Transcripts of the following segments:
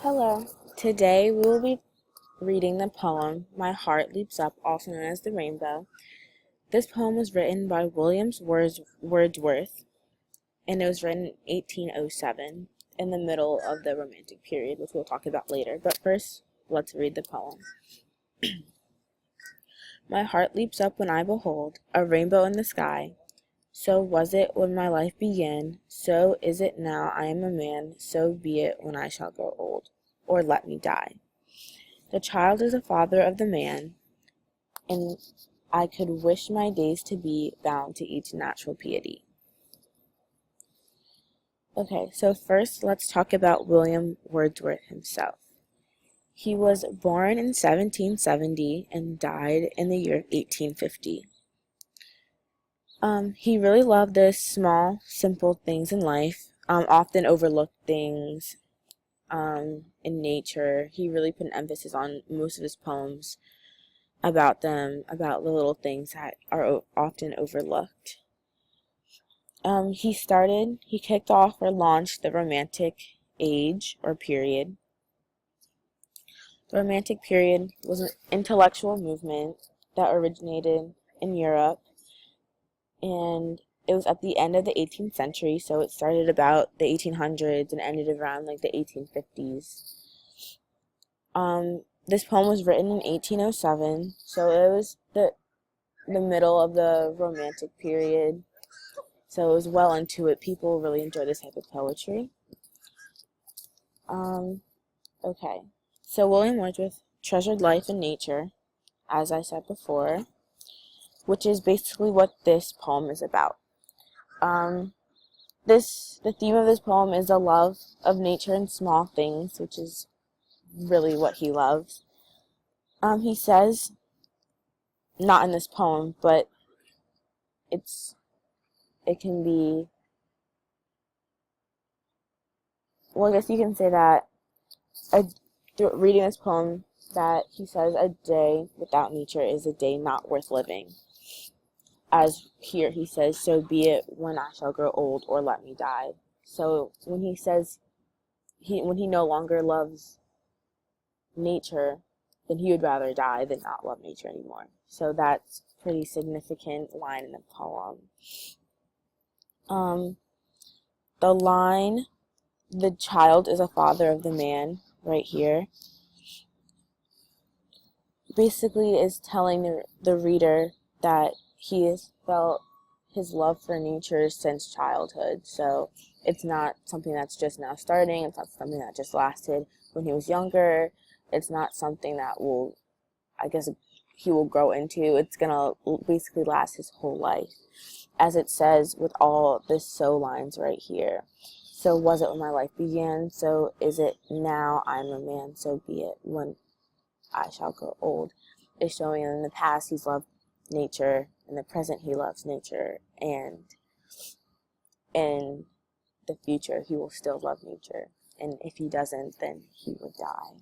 Hello. Today we will be reading the poem My Heart Leaps Up, also known as The Rainbow. This poem was written by Wordsworth, and it was written in 1807, in the middle of the Romantic period, which we'll talk about later. But first, let's read the poem. My heart leaps up when I behold a rainbow in the sky. So was it when my life began, so is it now I am a man, so be it when I shall grow old, or let me die. The child is the father of the man, and I could wish my days to be bound to each natural piety. Okay, so first let's talk about William Wordsworth himself. He was born in 1770 and died in the year 1850. He really loved the small, simple things in life, often overlooked things in nature. He really put an emphasis on most of his poems about them, about the little things that are often overlooked. He kicked off or launched the Romantic age or period. The Romantic period was an intellectual movement that originated in Europe, and it was at the end of the 18th century, so it started about the 1800s and ended around like the 1850s. This poem was written in 1807, so it was the middle of the Romantic period, so it was well into it. People really enjoy this type of poetry. Okay, so William Wordsworth treasured life and nature, as I said before, which is basically what this poem is about. The theme of this poem is the love of nature and small things, which is really what he loves. He says, not in this poem, but it can be, well, I guess you can say that reading this poem, that he says a day without nature is a day not worth living. As here he says, so be it when I shall grow old or let me die. So when he says when he no longer loves nature, then he would rather die than not love nature anymore. So that's a pretty significant line in the poem. The line, the child is a father of the man, right here, basically is telling the reader that he has felt his love for nature since childhood. So it's not something that's just now starting. It's not something that just lasted when he was younger. It's not something that will, I guess, he will grow into. It's going to basically last his whole life. As it says with all the so lines right here. So was it when my life began, so is it now I'm a man, so be it when I shall grow old. Is showing in the past he's loved nature, in the present he loves nature, and in the future he will still love nature. And if he doesn't, then he would die.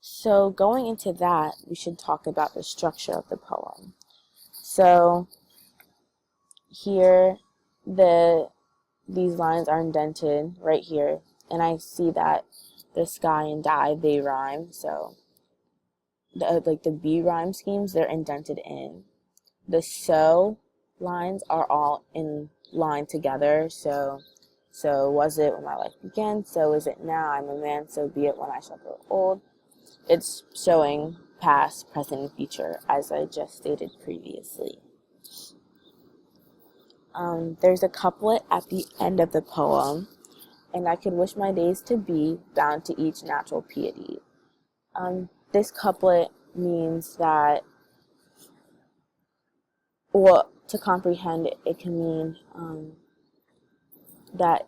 So going into that, we should talk about the structure of the poem. So here, these lines are indented right here, and I see that the sky and die, they rhyme, so the B rhyme schemes, they're indented in. The so lines are all in line together, so was it when my life began, so is it now I'm a man, so be it when I shall grow old. It's showing past, present, and future, as I just stated previously. There's a couplet at the end of the poem, and I could wish my days to be bound to each natural piety. This couplet means that, well, to comprehend it can mean that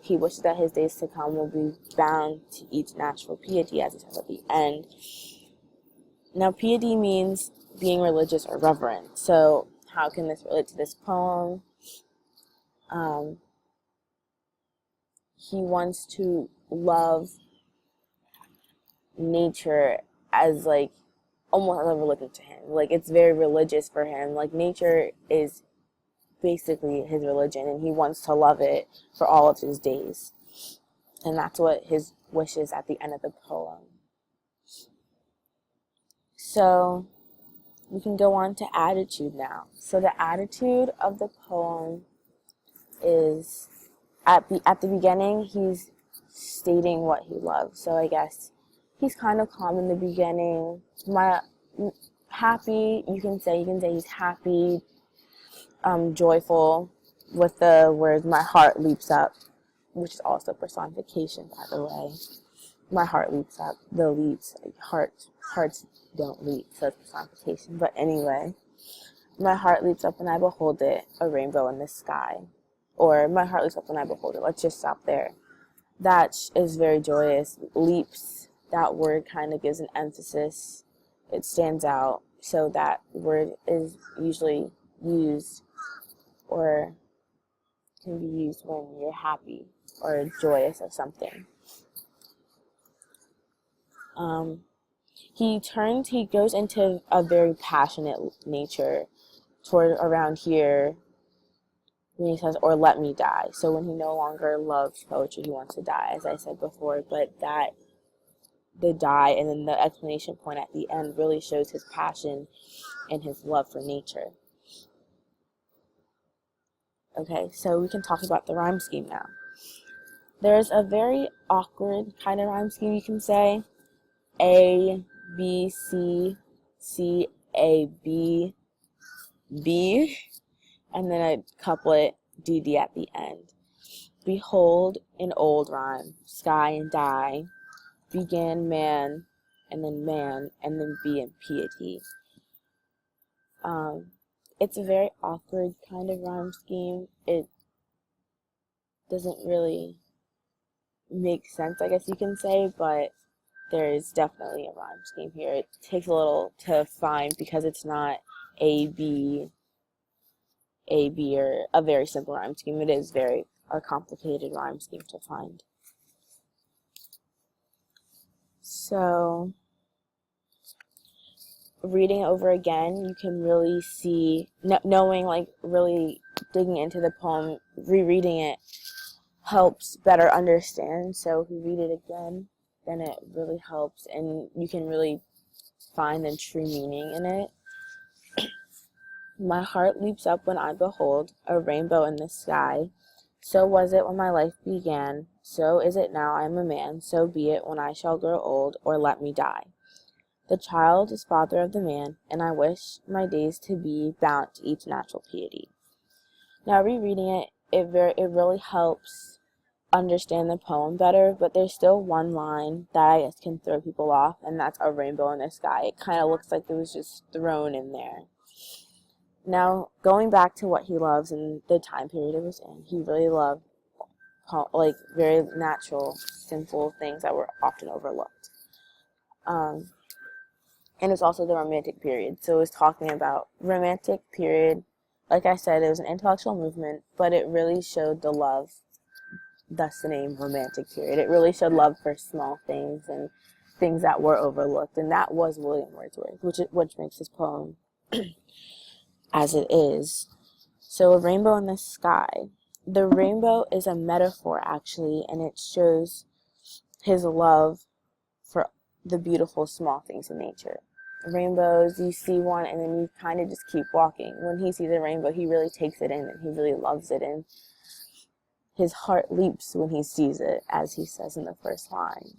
he wishes that his days to come will be bound to each natural piety, as it says at the end. Now, piety means being religious or reverent. So how can this relate to this poem? He wants to love nature as like almost as a religion to him. Like it's very religious for him. Like nature is basically his religion, and he wants to love it for all of his days. And that's what his wish is at the end of the poem. So we can go on to attitude now. So the attitude of the poem is at the beginning, he's stating what he loves. So I guess he's kind of calm in the beginning. Happy, you can say he's happy, joyful, with the words "my heart leaps up," which is also personification, by the way. My heart leaps up. The leaps, like hearts don't leap, so it's personification. But anyway, my heart leaps up when I behold it, a rainbow in the sky. Or my heart leaps up when I behold it. Let's just stop there. That is very joyous. Leaps, that word kind of gives an emphasis. It stands out. So that word is usually used, or can be used when you're happy or joyous of something. He goes into a very passionate nature toward around here when he says, "or let me die." So when he no longer loves poetry, he wants to die, as I said before. But the die and then the exclamation point at the end really shows his passion and his love for nature. Okay, so we can talk about the rhyme scheme now. There's a very awkward kind of rhyme scheme, you can say. A, B, C, C, A, B, B, and then a couplet, D, D at the end. Behold an old rhyme, sky and die, began man, and then B and piety. It's a very awkward kind of rhyme scheme. It doesn't really make sense, I guess you can say, but there is definitely a rhyme scheme here. It takes a little to find because it's not A, B, or a very simple rhyme scheme. It is a complicated rhyme scheme to find. So, reading it over again, you can really see, knowing, like, really digging into the poem, rereading it helps better understand. So if you read it again, then it really helps, and you can really find the true meaning in it. My heart leaps up when I behold a rainbow in the sky. So was it when my life began, so is it now I am a man, so be it when I shall grow old, or let me die. The child is father of the man, and I wish my days to be bound to each natural piety. Now rereading it, it really helps understand the poem better, but there's still one line that I guess can throw people off, and that's a rainbow in the sky. It kind of looks like it was just thrown in there. Now, going back to what he loves and the time period it was in, he really loved like very natural, simple things that were often overlooked. And it's also the Romantic period. So it was talking about Romantic period. Like I said, it was an intellectual movement, but it really showed the love, thus the name Romantic period. It really showed love for small things and things that were overlooked, and that was William Wordsworth, which makes his poem as it is. So a rainbow in the sky. The rainbow is a metaphor, actually, and it shows his love for the beautiful small things in nature. Rainbows, you see one and then you kind of just keep walking. When he sees a rainbow, he really takes it in and he really loves it, and his heart leaps when he sees it, as he says in the first line.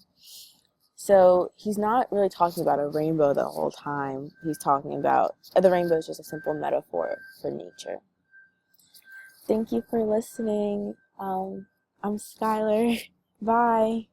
So he's not really talking about a rainbow the whole time. He's talking about the rainbow is just a simple metaphor for nature. Thank you for listening. I'm Skylar. Bye.